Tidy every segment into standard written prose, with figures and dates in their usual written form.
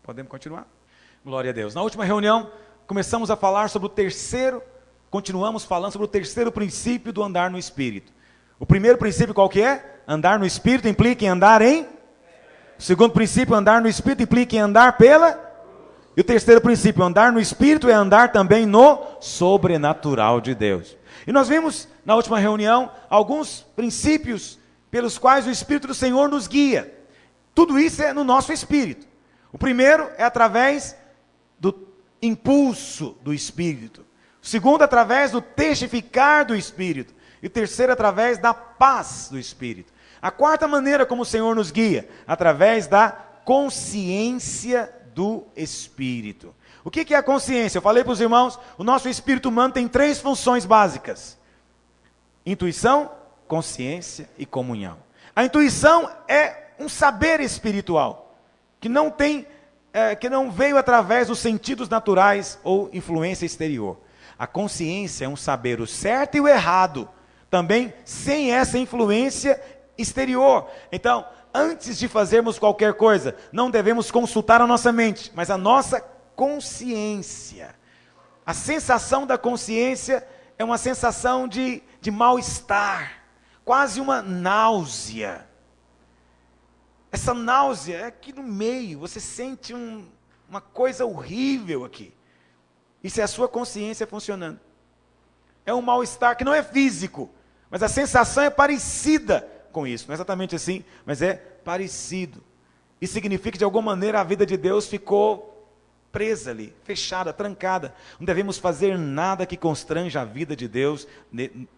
Podemos continuar? Glória a Deus. Na última reunião, começamos a falar sobre continuamos falando sobre o terceiro princípio do andar no Espírito. O primeiro princípio qual que é? Andar no Espírito implica em andar em? O segundo princípio, andar no Espírito implica em andar pela? E o terceiro princípio, andar no Espírito, é andar também no sobrenatural de Deus. E nós vimos na última reunião alguns princípios pelos quais o Espírito do Senhor nos guia. Tudo isso é no nosso espírito. O primeiro é através do impulso do Espírito. O segundo, através do testificar do Espírito. E o terceiro, através da paz do Espírito. A quarta maneira como o Senhor nos guia, através da consciência do Espírito. O que é a consciência? Eu falei para os irmãos, o nosso espírito humano tem 3 funções básicas: intuição, consciência e comunhão. A intuição é um saber espiritual, que não veio através dos sentidos naturais ou influência exterior. A consciência é um saber o certo e o errado, também sem essa influência exterior. Então, antes de fazermos qualquer coisa, não devemos consultar a nossa mente, mas a nossa consciência. A sensação da consciência é uma sensação de mal-estar, quase uma náusea. Essa náusea é aqui no meio, você sente uma coisa horrível aqui. Isso é a sua consciência funcionando. É um mal-estar que não é físico, mas a sensação é parecida com isso. Não é exatamente assim, mas é parecido. Isso significa que de alguma maneira a vida de Deus ficou presa ali, fechada, trancada. Não devemos fazer nada que constranja a vida de Deus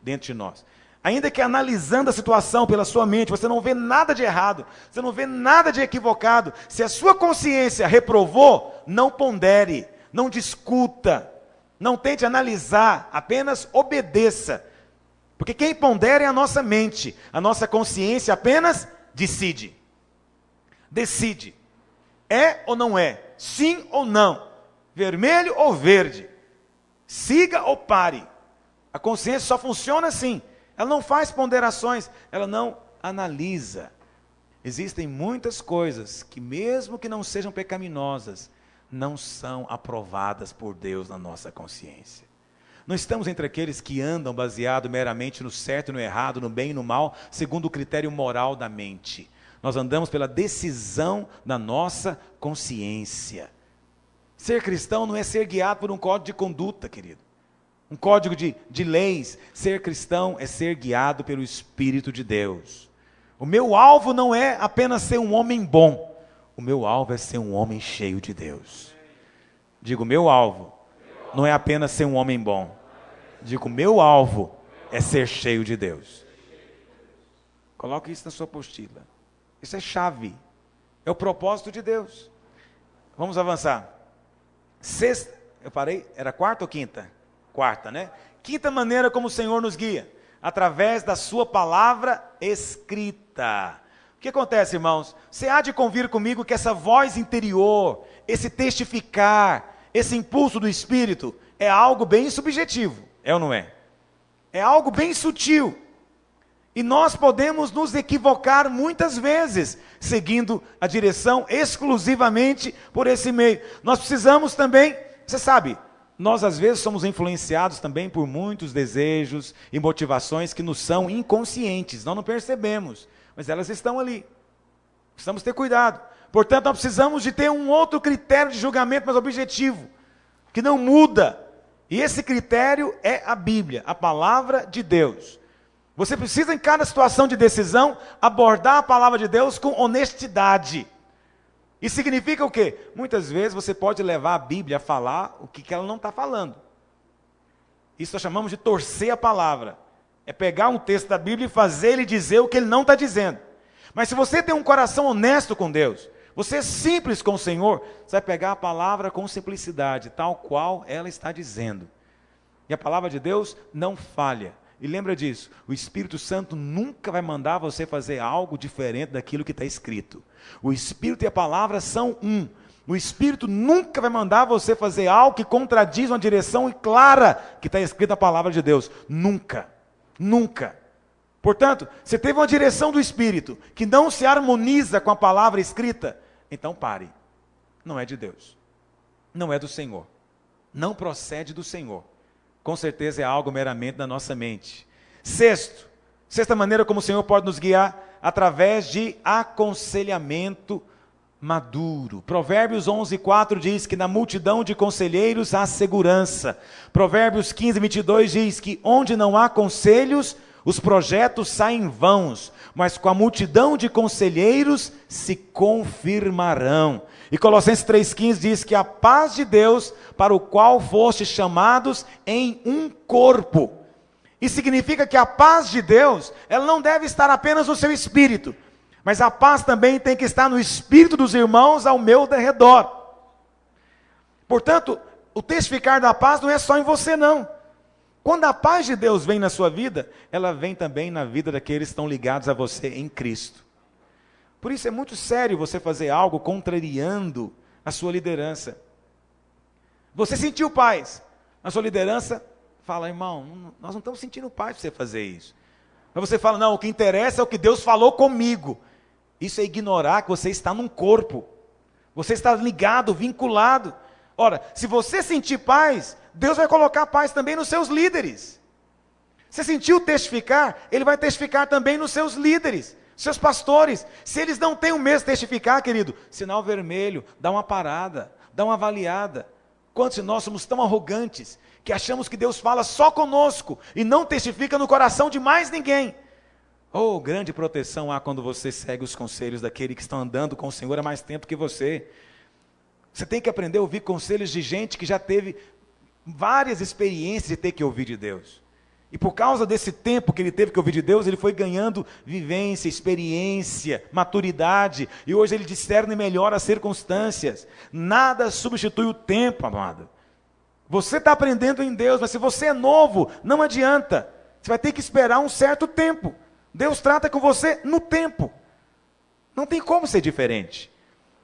dentro de nós. Ainda que analisando a situação pela sua mente, você não vê nada de errado, você não vê nada de equivocado. Se a sua consciência reprovou, não pondere, não discuta, não tente analisar, apenas obedeça. Porque quem pondera é a nossa mente, a nossa consciência apenas decide. Decide. É ou não é? Sim ou não? Vermelho ou verde? Siga ou pare? A consciência só funciona assim. Ela não faz ponderações, ela não analisa. Existem muitas coisas que, mesmo que não sejam pecaminosas, não são aprovadas por Deus na nossa consciência. Não estamos entre aqueles que andam baseado meramente no certo e no errado, no bem e no mal, segundo o critério moral da mente. Nós andamos pela decisão da nossa consciência. Ser cristão não é ser guiado por um código de conduta, querido. Um código de leis. Ser cristão é ser guiado pelo Espírito de Deus. O meu alvo não é apenas ser um homem bom. O meu alvo é ser um homem cheio de Deus. Digo, meu alvo não é apenas ser um homem bom. Digo, meu alvo é ser cheio de Deus. Coloque isso na sua apostila. Isso é chave. É o propósito de Deus. Vamos avançar. Sexta, eu parei, era quarta ou quinta? Quarta, né? Quinta maneira como o Senhor nos guia. Através da sua palavra escrita. O que acontece, irmãos? Você há de convir comigo que essa voz interior, esse testificar, esse impulso do Espírito, é algo bem subjetivo, é ou não é? É algo bem sutil. E nós podemos nos equivocar muitas vezes, seguindo a direção exclusivamente por esse meio. Nós precisamos também, você sabe, nós às vezes somos influenciados também por muitos desejos e motivações que nos são inconscientes, nós não percebemos, mas elas estão ali. Precisamos ter cuidado. Portanto, nós precisamos de ter um outro critério de julgamento mais objetivo, que não muda. E esse critério é a Bíblia, a palavra de Deus. Você precisa, em cada situação de decisão, abordar a palavra de Deus com honestidade. Isso significa o quê? Muitas vezes você pode levar a Bíblia a falar o que ela não está falando. Isso nós chamamos de torcer a palavra. É pegar um texto da Bíblia e fazer ele dizer o que ele não está dizendo. Mas se você tem um coração honesto com Deus, você é simples com o Senhor, você vai pegar a palavra com simplicidade, tal qual ela está dizendo. E a palavra de Deus não falha. E lembra disso, o Espírito Santo nunca vai mandar você fazer algo diferente daquilo que está escrito. O Espírito e a palavra são um. O Espírito nunca vai mandar você fazer algo que contradiz uma direção clara que está escrita na palavra de Deus. Nunca. Nunca. Portanto, você teve uma direção do Espírito que não se harmoniza com a palavra escrita, então pare. não é de Deus. Não é do Senhor. Não procede do Senhor. Com certeza é algo meramente da nossa mente. Sexta maneira como o Senhor pode nos guiar, através de aconselhamento maduro. Provérbios 11:4 diz que na multidão de conselheiros há segurança. Provérbios 15:22 diz que onde não há conselhos, os projetos saem vãos, mas com a multidão de conselheiros se confirmarão. E Colossenses 3,15 diz que a paz de Deus, para o qual fostes chamados em um corpo. Isso significa que a paz de Deus, ela não deve estar apenas no seu espírito, mas a paz também tem que estar no espírito dos irmãos ao meu redor. Portanto, o testificar da paz não é só em você não. Quando a paz de Deus vem na sua vida, ela vem também na vida daqueles que estão ligados a você em Cristo. Por isso é muito sério você fazer algo contrariando a sua liderança. Você sentiu paz, a sua liderança fala, irmão, nós não estamos sentindo paz para você fazer isso. Mas você fala, não, o que interessa é o que Deus falou comigo. Isso é ignorar que você está num corpo. Você está ligado, vinculado. Ora, se você sentir paz, Deus vai colocar paz também nos seus líderes. Você sentiu testificar, Ele vai testificar também nos seus líderes, seus pastores. Se eles não têm o mesmo testificar, querido, sinal vermelho, dá uma parada, dá uma avaliada. Quantos de nós somos tão arrogantes, que achamos que Deus fala só conosco, e não testifica no coração de mais ninguém. Oh, grande proteção há quando você segue os conselhos daquele que está andando com o Senhor há mais tempo que você. Você tem que aprender a ouvir conselhos de gente que já teve várias experiências de ter que ouvir de Deus. E por causa desse tempo que ele teve que ouvir de Deus, ele foi ganhando vivência, experiência, maturidade, e hoje ele discerne melhor as circunstâncias. Nada substitui o tempo, amado. Você está aprendendo em Deus, mas se você é novo, não adianta. Você vai ter que esperar um certo tempo. Deus trata com você no tempo. Não tem como ser diferente.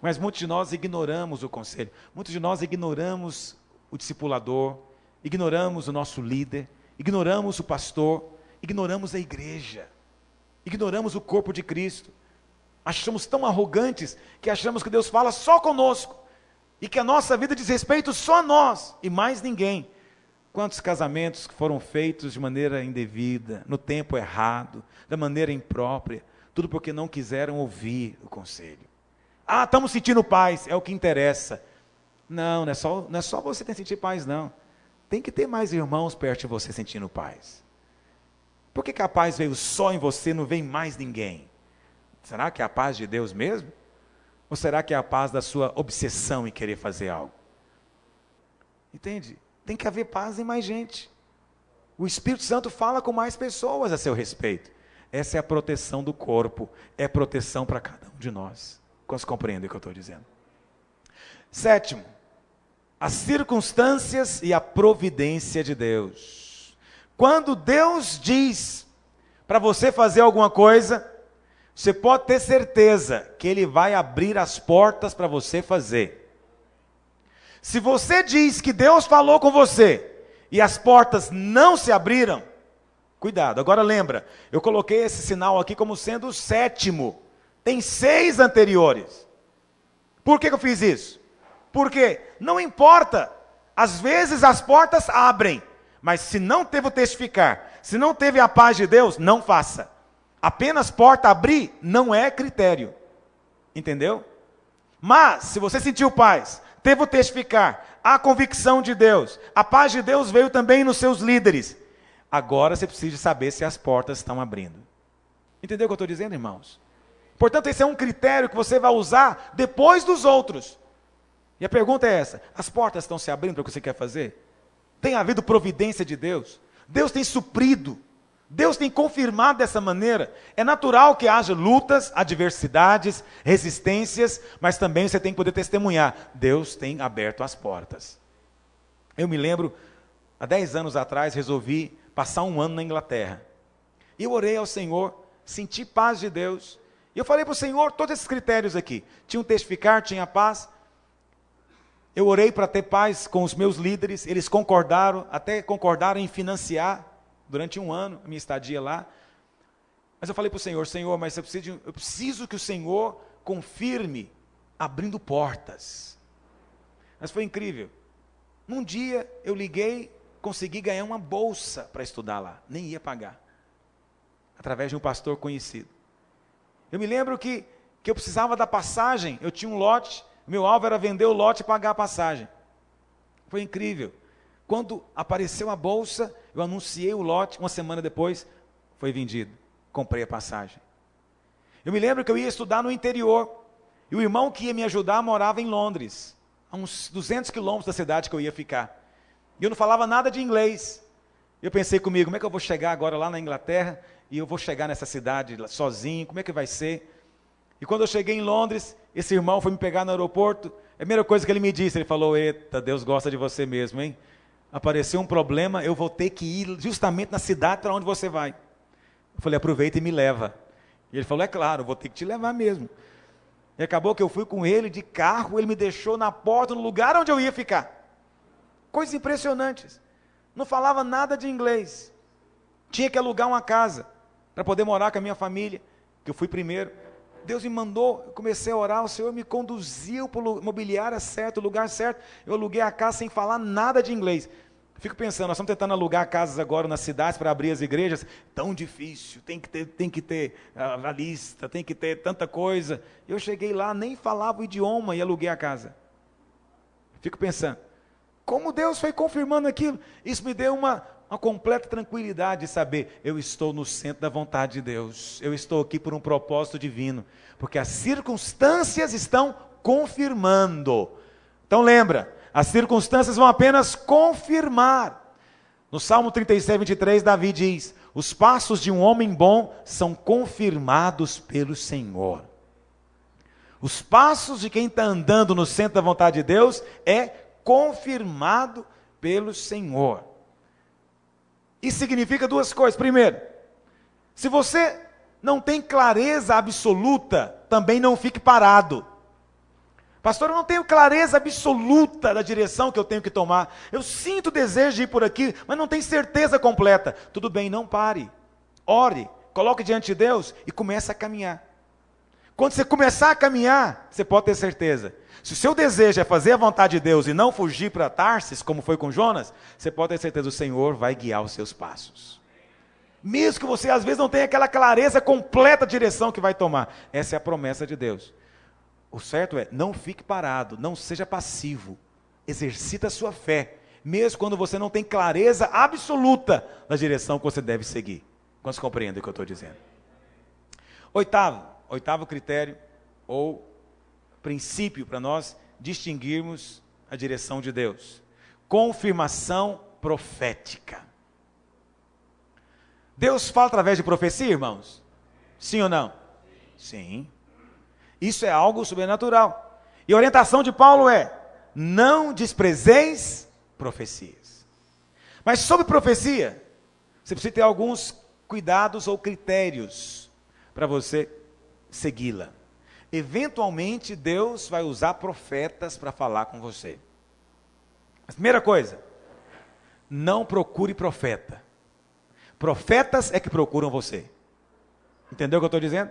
Mas muitos de nós ignoramos o conselho. Muitos de nós ignoramos o discipulador, ignoramos o nosso líder, ignoramos o pastor, ignoramos a igreja, ignoramos o corpo de Cristo. Achamos tão arrogantes que achamos que Deus fala só conosco e que a nossa vida diz respeito só a nós e mais ninguém. Quantos casamentos foram feitos de maneira indevida, no tempo errado, da maneira imprópria, tudo porque não quiseram ouvir o conselho. Ah, estamos sentindo paz, é o que interessa. Não é só você ter sentido paz, não. Tem que ter mais irmãos perto de você sentindo paz. Por que a paz veio só em você, não veio em mais ninguém? Será que é a paz de Deus mesmo? Ou será que é a paz da sua obsessão em querer fazer algo? Entende? Tem que haver paz em mais gente. O Espírito Santo fala com mais pessoas a seu respeito. Essa é a proteção do corpo, é proteção para cada um de nós. Quantos compreendem o que eu estou dizendo? Sétimo, as circunstâncias e a providência de Deus. Quando Deus diz para você fazer alguma coisa, você pode ter certeza que Ele vai abrir as portas para você fazer. Se você diz que Deus falou com você e as portas não se abriram, cuidado. Agora lembra, eu coloquei esse sinal aqui como sendo o sétimo. Tem 6 anteriores. Por que eu fiz isso? Porque não importa, às vezes as portas abrem, mas se não teve o testificar, se não teve a paz de Deus, não faça. Apenas porta abrir não é critério. Entendeu? Mas, se você sentiu paz, teve o testificar, a convicção de Deus, a paz de Deus veio também nos seus líderes. Agora você precisa saber se as portas estão abrindo. Entendeu o que eu estou dizendo, irmãos? Portanto, esse é um critério que você vai usar depois dos outros. E a pergunta é essa: as portas estão se abrindo para o que você quer fazer? Tem havido providência de Deus? Deus tem suprido? Deus tem confirmado dessa maneira? É natural que haja lutas, adversidades, resistências, mas também você tem que poder testemunhar. Deus tem aberto as portas. Eu me lembro, há 10 anos atrás, resolvi passar um ano na Inglaterra. E eu orei ao Senhor, senti paz de Deus. E eu falei para o Senhor todos esses critérios aqui. Tinha um testificar, tinha paz. Eu orei para ter paz com os meus líderes. Eles concordaram, até concordaram em financiar durante um ano a minha estadia lá. Mas eu falei para o Senhor, Senhor, mas eu preciso que o Senhor confirme abrindo portas. Mas foi incrível. Num dia eu liguei, consegui ganhar uma bolsa para estudar lá. Nem ia pagar. Através de um pastor conhecido. Eu me lembro que eu precisava da passagem. Eu tinha um lote. Meu alvo era vender o lote e pagar a passagem. Foi incrível. Quando apareceu a bolsa, eu anunciei o lote. Uma semana depois, foi vendido. Comprei a passagem. Eu me lembro que eu ia estudar no interior. E o irmão que ia me ajudar morava em Londres. A uns 200 quilômetros da cidade que eu ia ficar. E eu não falava nada de inglês. Eu pensei comigo, como é que eu vou chegar agora lá na Inglaterra e eu vou chegar nessa cidade sozinho, como é que vai ser? E quando eu cheguei em Londres, esse irmão foi me pegar no aeroporto, a primeira coisa que ele me disse, ele falou, eita, Deus gosta de você mesmo, hein? Apareceu um problema, eu vou ter que ir justamente na cidade para onde você vai. Eu falei, aproveita e me leva. E ele falou, é claro, eu vou ter que te levar mesmo. E acabou que eu fui com ele de carro, ele me deixou na porta, no lugar onde eu ia ficar. Coisas impressionantes. Não falava nada de inglês. Tinha que alugar uma casa para poder morar com a minha família, que eu fui primeiro. Deus me mandou, eu comecei a orar, o Senhor me conduziu para o mobiliário certo, o lugar certo. Eu aluguei a casa sem falar nada de inglês. Fico pensando, nós estamos tentando alugar casas agora nas cidades para abrir as igrejas. Tão difícil, tem que ter a lista, tem que ter tanta coisa. Eu cheguei lá, nem falava o idioma e aluguei a casa. Fico pensando, como Deus foi confirmando aquilo? Isso me deu uma completa tranquilidade de saber, eu estou no centro da vontade de Deus. Eu estou aqui por um propósito divino. Porque as circunstâncias estão confirmando. Então lembra, as circunstâncias vão apenas confirmar. No Salmo 37, 23, Davi diz, os passos de um homem bom são confirmados pelo Senhor. Os passos de quem está andando no centro da vontade de Deus é confirmado pelo Senhor. Isso significa duas coisas. Primeiro, se você não tem clareza absoluta, também não fique parado. Pastor, eu não tenho clareza absoluta da direção que eu tenho que tomar. Eu sinto o desejo de ir por aqui, mas não tenho certeza completa. Tudo bem, não pare. Ore, coloque diante de Deus e comece a caminhar. Quando você começar a caminhar, você pode ter certeza. Se o seu desejo é fazer a vontade de Deus e não fugir para Tarsis, como foi com Jonas, você pode ter certeza, o Senhor vai guiar os seus passos. Mesmo que você às vezes não tenha aquela clareza completa da direção que vai tomar. Essa é a promessa de Deus. O certo é, não fique parado, não seja passivo. Exercita a sua fé, mesmo quando você não tem clareza absoluta da direção que você deve seguir. Quantos compreendem o que eu estou dizendo? Oitavo critério, ou princípio para nós distinguirmos a direção de Deus. Confirmação profética. Deus fala através de profecia, irmãos? Sim ou não? Sim. Isso é algo sobrenatural. E a orientação de Paulo é, não desprezeis profecias. Mas sobre profecia, você precisa ter alguns cuidados ou critérios para você segui-la. Eventualmente, Deus vai usar profetas para falar com você. A primeira coisa, não procure profeta. Profetas é que procuram você. Entendeu o que eu estou dizendo?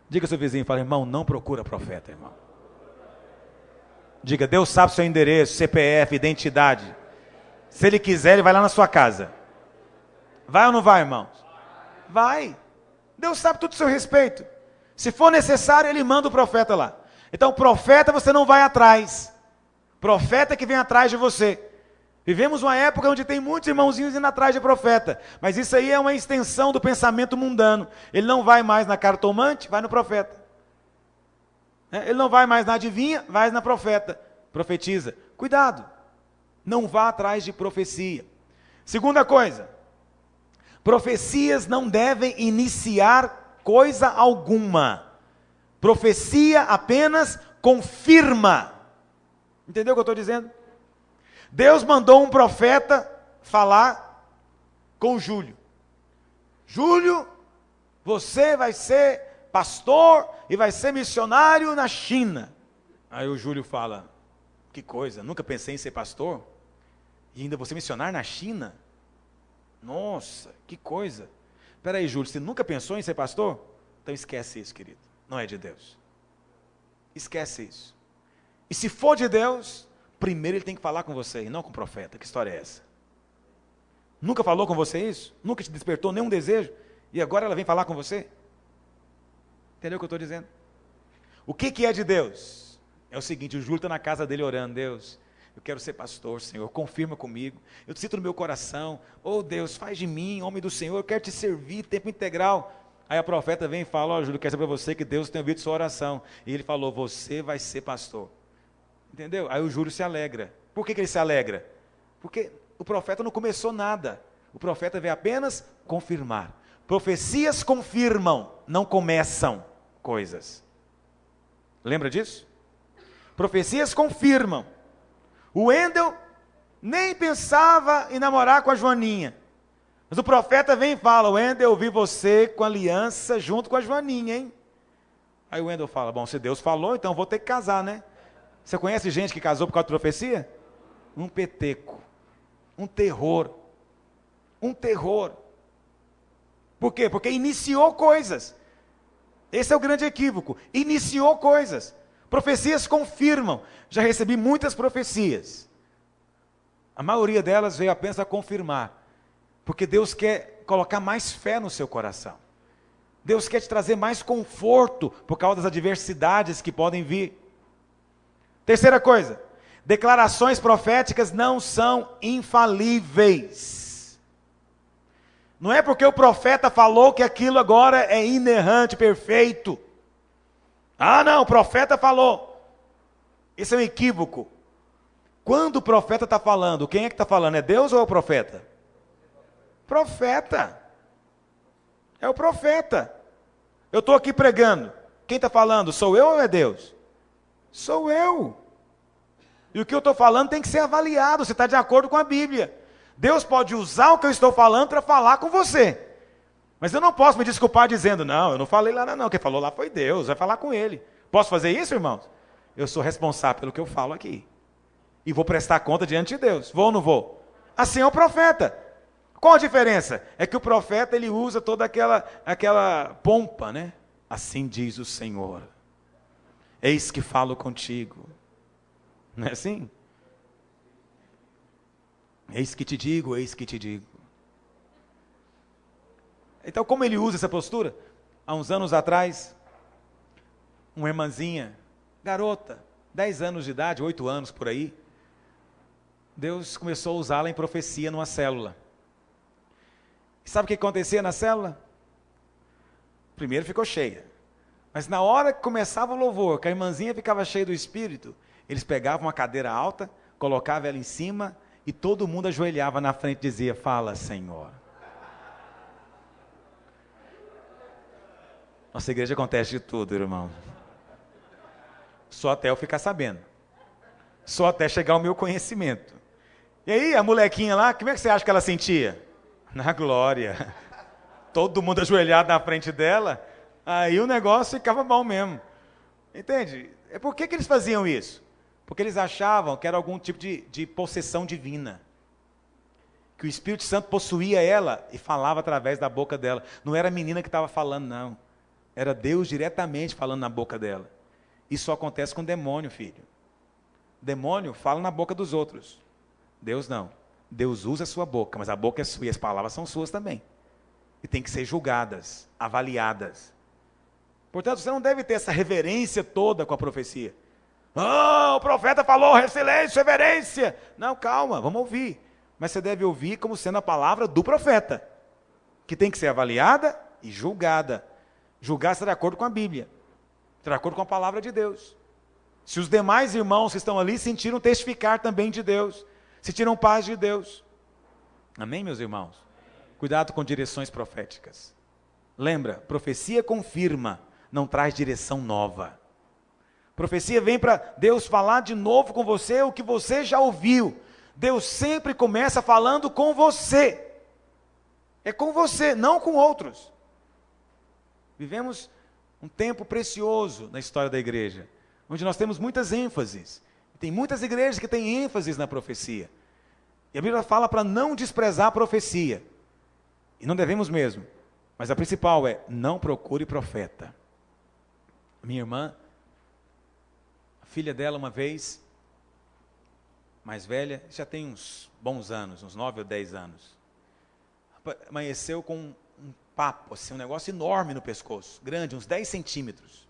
Diga ao seu vizinho, fala, irmão, não procura profeta, irmão. Diga, Deus sabe seu endereço, CPF, identidade. Se Ele quiser, Ele vai lá na sua casa. Vai ou não vai, irmãos? Vai. Deus sabe tudo a seu respeito. Se for necessário, Ele manda o profeta lá. Então, profeta você não vai atrás. Profeta que vem atrás de você. Vivemos uma época onde tem muitos irmãozinhos indo atrás de profeta. Mas isso aí é uma extensão do pensamento mundano. Ele não vai mais na cartomante, vai no profeta. Ele não vai mais na adivinha, vai na profeta. Profetiza. Cuidado. Não vá atrás de profecia. Segunda coisa. Profecias não devem iniciar coisa alguma. Profecia apenas confirma. Entendeu o que eu estou dizendo? Deus mandou um profeta falar com Júlio. Júlio, você vai ser pastor e vai ser missionário na China. Aí o Júlio fala, que coisa, nunca pensei em ser pastor. E ainda vou ser missionário na China? Nossa, que coisa. Espera aí, Júlio, você nunca pensou em ser pastor? Então esquece isso, querido. Não é de Deus. Esquece isso. E se for de Deus, primeiro ele tem que falar com você, e não com o profeta. Que história é essa? Nunca falou com você isso? Nunca te despertou nenhum desejo? E agora ela vem falar com você? Entendeu o que eu estou dizendo? O que é de Deus? É o seguinte, o Júlio está na casa dele orando, Deus, eu quero ser pastor, Senhor, confirma comigo, eu te sinto no meu coração, oh Deus, faz de mim, homem do Senhor, eu quero te servir, tempo integral. Aí a profeta vem e fala, ó Júlio, quero saber para você que Deus tem ouvido sua oração. E ele falou, você vai ser pastor. Entendeu? Aí o Júlio se alegra. Por que ele se alegra? Porque o profeta não começou nada. O profeta veio apenas confirmar. Profecias confirmam, não começam coisas. Lembra disso? Profecias confirmam. O Wendel nem pensava em namorar com a Joaninha. Mas o profeta vem e fala, Wendel, eu vi você com aliança junto com a Joaninha, hein? Aí o Wendel fala, bom, se Deus falou, então vou ter que casar, né? Você conhece gente que casou por causa de profecia? Um peteco, um terror, um terror. Por quê? Porque iniciou coisas. Esse é o grande equívoco. Iniciou coisas. Profecias confirmam. Já recebi muitas profecias. A maioria delas veio apenas a confirmar. Porque Deus quer colocar mais fé no seu coração. Deus quer te trazer mais conforto por causa das adversidades que podem vir. Terceira coisa, declarações proféticas não são infalíveis. Não é porque o profeta falou que aquilo agora é inerrante, perfeito. Ah não, o profeta falou. Esse é um equívoco. Quando o profeta está falando, quem é que está falando? É Deus ou é o profeta? Profeta. É o profeta. Eu estou aqui pregando. Quem está falando? Sou eu ou é Deus? Sou eu. E o que eu estou falando tem que ser avaliado, se está de acordo com a Bíblia. Deus pode usar o que eu estou falando para falar com você. Mas eu não posso me desculpar dizendo, não, eu não falei lá não, quem falou lá foi Deus, vai falar com ele. Posso fazer isso, irmãos? Eu sou responsável pelo que eu falo aqui. E vou prestar conta diante de Deus. Vou ou não vou? Assim é o profeta. Qual a diferença? É que o profeta ele usa toda aquela pompa, né? Assim diz o Senhor. Eis que falo contigo. Não é assim? Eis que te digo, eis que te digo. Então, como ele usa essa postura? Há uns anos atrás, uma irmãzinha, garota, 10 anos de idade, 8 anos por aí, Deus começou a usá-la em profecia numa célula. E sabe o que acontecia na célula? Primeiro ficou cheia. Mas na hora que começava o louvor, que a irmãzinha ficava cheia do Espírito, eles pegavam uma cadeira alta, colocavam ela em cima, e todo mundo ajoelhava na frente e dizia, fala Senhor. Nossa igreja acontece de tudo, irmão. Só até eu ficar sabendo. Só até chegar ao meu conhecimento. E aí, a molequinha lá, como é que você acha que ela sentia? Na glória. Todo mundo ajoelhado na frente dela, aí o negócio ficava bom mesmo. Entende? Por que eles faziam isso? Porque eles achavam que era algum tipo de possessão divina. Que o Espírito Santo possuía ela e falava através da boca dela. Não era a menina que estava falando, não. Era Deus diretamente falando na boca dela. Isso só acontece com demônio, filho. Demônio fala na boca dos outros. Deus não. Deus usa a sua boca, mas a boca é sua e as palavras são suas também. E tem que ser julgadas, avaliadas. Portanto, você não deve ter essa reverência toda com a profecia. Oh, o profeta falou, silêncio, reverência. Não, calma, vamos ouvir. Mas você deve ouvir como sendo a palavra do profeta, que tem que ser avaliada e julgada. Julgar está de acordo com a Bíblia, de acordo com a palavra de Deus. Se os demais irmãos que estão ali sentiram testificar também de Deus, sentiram paz de Deus. Amém, meus irmãos? Cuidado com direções proféticas. Lembra, profecia confirma, não traz direção nova. Profecia vem para Deus falar de novo com você o que você já ouviu. Deus sempre começa falando com você. É com você, não com outros. Vivemos um tempo precioso na história da igreja, onde nós temos muitas ênfases. Tem muitas igrejas que têm ênfases na profecia. E a Bíblia fala para não desprezar a profecia. E não devemos mesmo. Mas a principal é, não procure profeta. Minha irmã, a filha dela uma vez, mais velha, já tem uns bons anos, uns 9 ou 10 anos. Amanheceu com um papo, assim, um negócio enorme no pescoço, grande, uns 10 centímetros.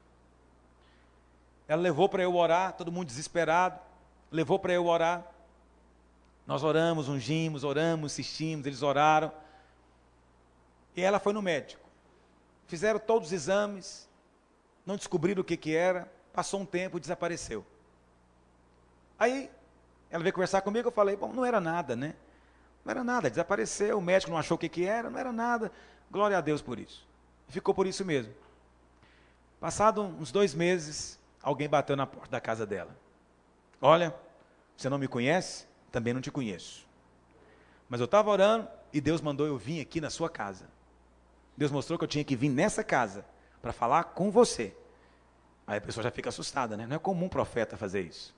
Ela levou para eu orar, todo mundo desesperado, levou para eu orar. Nós oramos, ungimos, oramos, insistimos, eles oraram. E ela foi no médico. Fizeram todos os exames, não descobriram o que era, passou um tempo e desapareceu. Aí, ela veio conversar comigo, eu falei, bom, não era nada, né? Não era nada, desapareceu, o médico não achou o que era, não era nada. Glória a Deus por isso. Ficou por isso mesmo. Passado uns 2 meses, alguém bateu na porta da casa dela. Olha, você não me conhece? Também não te conheço. Mas eu estava orando e Deus mandou eu vir aqui na sua casa. Deus mostrou que eu tinha que vir nessa casa para falar com você. Aí a pessoa já fica assustada, né? Não é comum profeta fazer isso.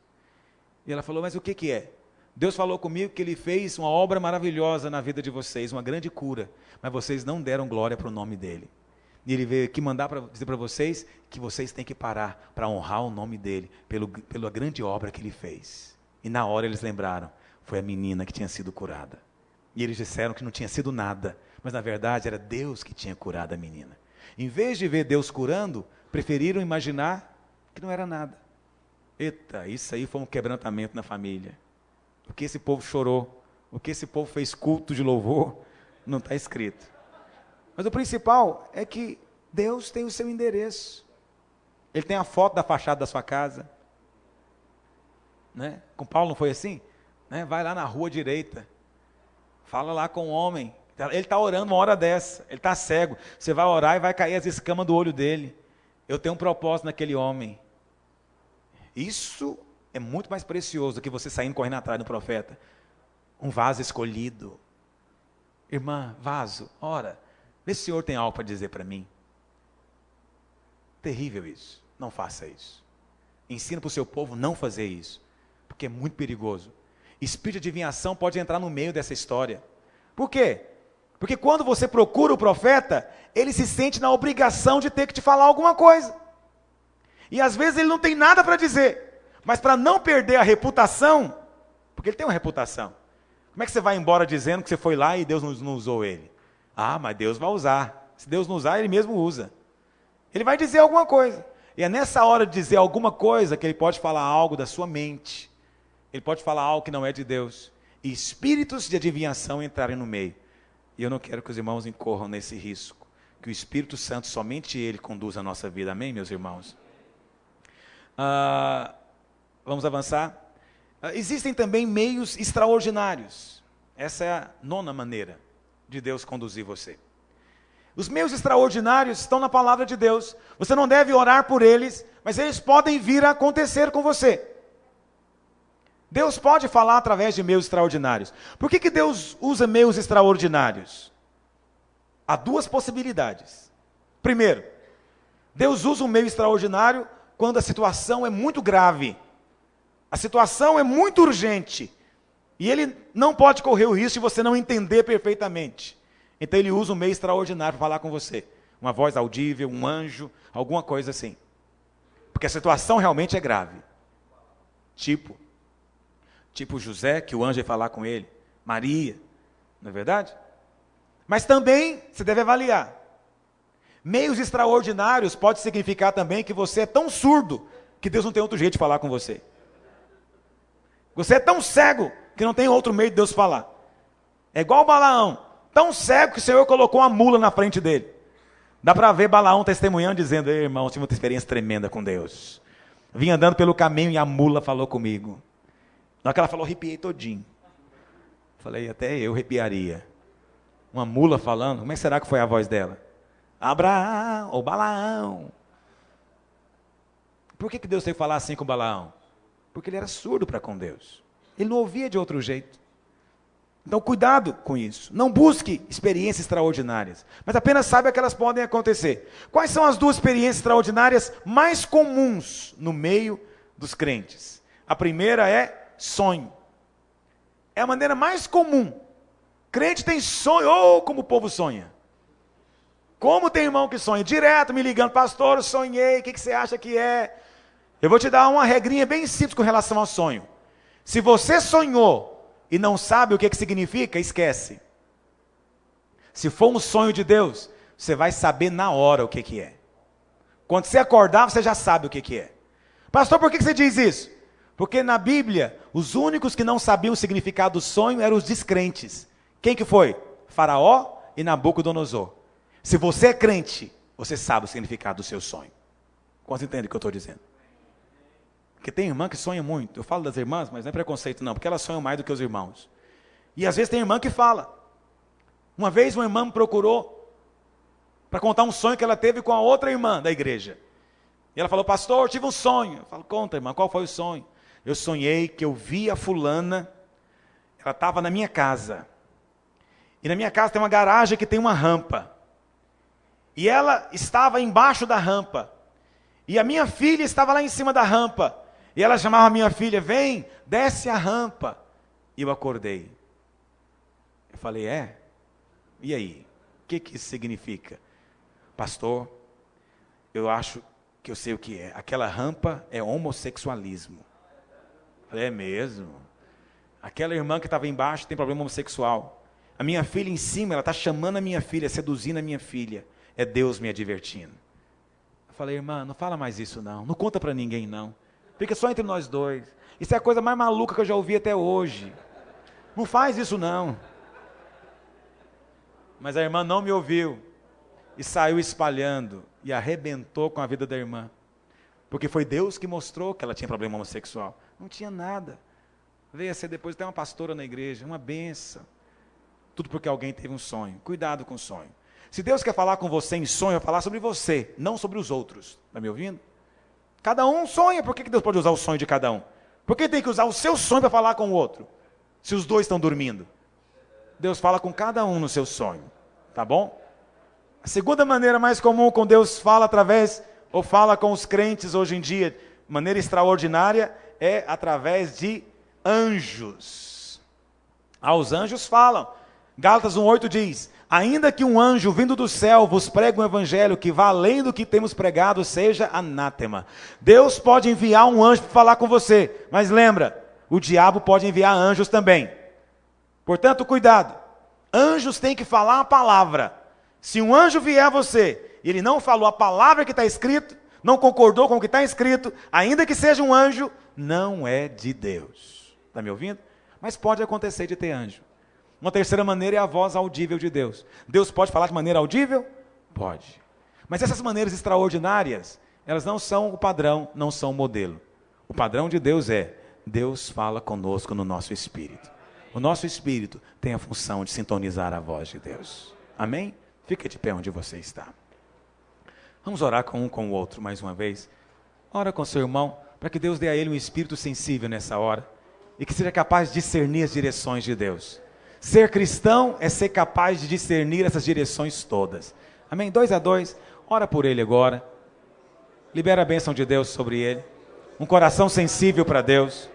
E ela falou, mas o que é? Deus falou comigo que Ele fez uma obra maravilhosa na vida de vocês, uma grande cura, mas vocês não deram glória para o nome dEle. E Ele veio aqui mandar dizer para vocês que vocês têm que parar para honrar o nome dEle, pela grande obra que Ele fez. E na hora eles lembraram, foi a menina que tinha sido curada. E eles disseram que não tinha sido nada, mas na verdade era Deus que tinha curado a menina. Em vez de ver Deus curando, preferiram imaginar que não era nada. Eita, isso aí foi um quebrantamento na família. O que esse povo chorou, o que esse povo fez culto de louvor, não está escrito. Mas o principal é que Deus tem o seu endereço. Ele tem a foto da fachada da sua casa. Né? Com Paulo não foi assim? Né? Vai lá na rua direita, fala lá com o homem. Ele está orando uma hora dessa, ele está cego. Você vai orar e vai cair as escamas do olho dele. Eu tenho um propósito naquele homem. Isso é muito mais precioso do que você saindo correndo atrás do profeta. Um vaso escolhido. Irmã, vaso, ora, vê se o Senhor tem algo para dizer para mim. Terrível isso. Não faça isso. Ensina para o seu povo não fazer isso, porque é muito perigoso. Espírito de adivinhação pode entrar no meio dessa história. Por quê? Porque quando você procura o profeta, ele se sente na obrigação de ter que te falar alguma coisa. E às vezes ele não tem nada para dizer, mas para não perder a reputação, porque ele tem uma reputação. Como é que você vai embora dizendo que você foi lá e Deus não usou ele? Ah, mas Deus vai usar. Se Deus não usar, ele mesmo usa. Ele vai dizer alguma coisa. E é nessa hora de dizer alguma coisa que ele pode falar algo da sua mente. Ele pode falar algo que não é de Deus. E espíritos de adivinhação entrarem no meio. E eu não quero que os irmãos incorram nesse risco. Que o Espírito Santo, somente Ele, conduza a nossa vida. Amém, meus irmãos? Vamos avançar. Existem também meios extraordinários. Essa é a 9ª maneira de Deus conduzir você. Os meios extraordinários estão na palavra de Deus. Você não deve orar por eles, mas eles podem vir a acontecer com você. Deus pode falar através de meios extraordinários. Por que Deus usa meios extraordinários? Há 2 possibilidades. Primeiro, Deus usa um meio extraordinário quando a situação é muito grave. A situação é muito urgente. E Ele não pode correr o risco de você não entender perfeitamente. Então Ele usa um meio extraordinário para falar com você. Uma voz audível, um anjo, alguma coisa assim. Porque a situação realmente é grave. Tipo José, que o anjo ia falar com ele. Maria, não é verdade? Mas também você deve avaliar. Meios extraordinários pode significar também que você é tão surdo que Deus não tem outro jeito de falar com você. Você é tão cego que não tem outro meio de Deus falar. É igual Balaão, tão cego que o Senhor colocou uma mula na frente dele. Dá para ver Balaão testemunhando, dizendo, ei, irmão, tive uma experiência tremenda com Deus. Vim andando pelo caminho e a mula falou comigo. Na hora que ela falou, arrepiei todinho. Falei, até eu arrepiaria. Uma mula falando, como é que será que foi a voz dela? Abraão, ou Balaão. Por que Deus teve que falar assim com Balaão? Porque ele era surdo para com Deus. Ele não ouvia de outro jeito. Então, cuidado com isso. Não busque experiências extraordinárias, mas apenas saiba que elas podem acontecer. Quais são as 2 experiências extraordinárias mais comuns no meio dos crentes? A primeira é sonho. É a maneira mais comum. Crente tem sonho, como o povo sonha. Como tem irmão que sonha? Direto me ligando, pastor, eu sonhei, o que você acha que é? Eu vou te dar uma regrinha bem simples com relação ao sonho. Se você sonhou e não sabe o que significa, esquece. Se for um sonho de Deus, você vai saber na hora o que é. Quando você acordar, você já sabe o que é. Pastor, por que você diz isso? Porque na Bíblia, os únicos que não sabiam o significado do sonho eram os descrentes. Quem que foi? Faraó e Nabucodonosor. Se você é crente, você sabe o significado do seu sonho. Quantos entendem o que eu estou dizendo? Porque tem irmã que sonha muito. Eu falo das irmãs, mas não é preconceito não, porque elas sonham mais do que os irmãos. E às vezes tem irmã que fala. Uma vez uma irmã me procurou para contar um sonho que ela teve com a outra irmã da igreja. E ela falou, pastor, eu tive um sonho. Eu falo, conta, irmã, qual foi o sonho? Eu sonhei que eu vi a fulana, ela estava na minha casa. E na minha casa tem uma garagem que tem uma rampa. E ela estava embaixo da rampa. E a minha filha estava lá em cima da rampa. E ela chamava a minha filha, vem, desce a rampa. E eu acordei. Eu falei, e aí? O que isso significa? Pastor, eu acho que eu sei o que é. Aquela rampa é homossexualismo. Eu falei, é mesmo? Aquela irmã que estava embaixo tem problema homossexual. A minha filha em cima, ela está chamando a minha filha, seduzindo a minha filha. É Deus me advertindo. Eu falei, irmã, não fala mais isso não. Não conta para ninguém não. Fica só entre nós dois. Isso é a coisa mais maluca que eu já ouvi até hoje. Não faz isso não. Mas a irmã não me ouviu. E saiu espalhando. E arrebentou com a vida da irmã. Porque foi Deus que mostrou que ela tinha problema homossexual. Não tinha nada. Veio a ser depois até uma pastora na igreja. Uma benção. Tudo porque alguém teve um sonho. Cuidado com o sonho. Se Deus quer falar com você em sonho, vai falar sobre você, não sobre os outros. Está me ouvindo? Cada um sonha. Por que Deus pode usar o sonho de cada um? Por que tem que usar o seu sonho para falar com o outro? Se os dois estão dormindo. Deus fala com cada um no seu sonho. Tá bom? A segunda maneira mais comum com Deus fala através, ou fala com os crentes hoje em dia, de maneira extraordinária, é através de anjos. Os anjos falam. Gálatas 1,8 diz, ainda que um anjo vindo do céu vos pregue um evangelho que vá além do que temos pregado, seja anátema. Deus pode enviar um anjo para falar com você, mas lembra, o diabo pode enviar anjos também. Portanto, cuidado. Anjos têm que falar a palavra. Se um anjo vier a você, e ele não falou a palavra que está escrito, não concordou com o que está escrito, ainda que seja um anjo, não é de Deus. Está me ouvindo? Mas pode acontecer de ter anjo. Uma terceira maneira é a voz audível de Deus. Deus pode falar de maneira audível? Pode. Mas essas maneiras extraordinárias, elas não são o padrão, não são o modelo. O padrão de Deus é, Deus fala conosco no nosso espírito. O nosso espírito tem a função de sintonizar a voz de Deus. Amém? Fica de pé onde você está. Vamos orar com um com o outro mais uma vez. Ora com seu irmão, para que Deus dê a ele um espírito sensível nessa hora. E que seja capaz de discernir as direções de Deus. Ser cristão é ser capaz de discernir essas direções todas. Amém? 2 a 2, ora por ele agora. Libera a bênção de Deus sobre ele. Um coração sensível para Deus.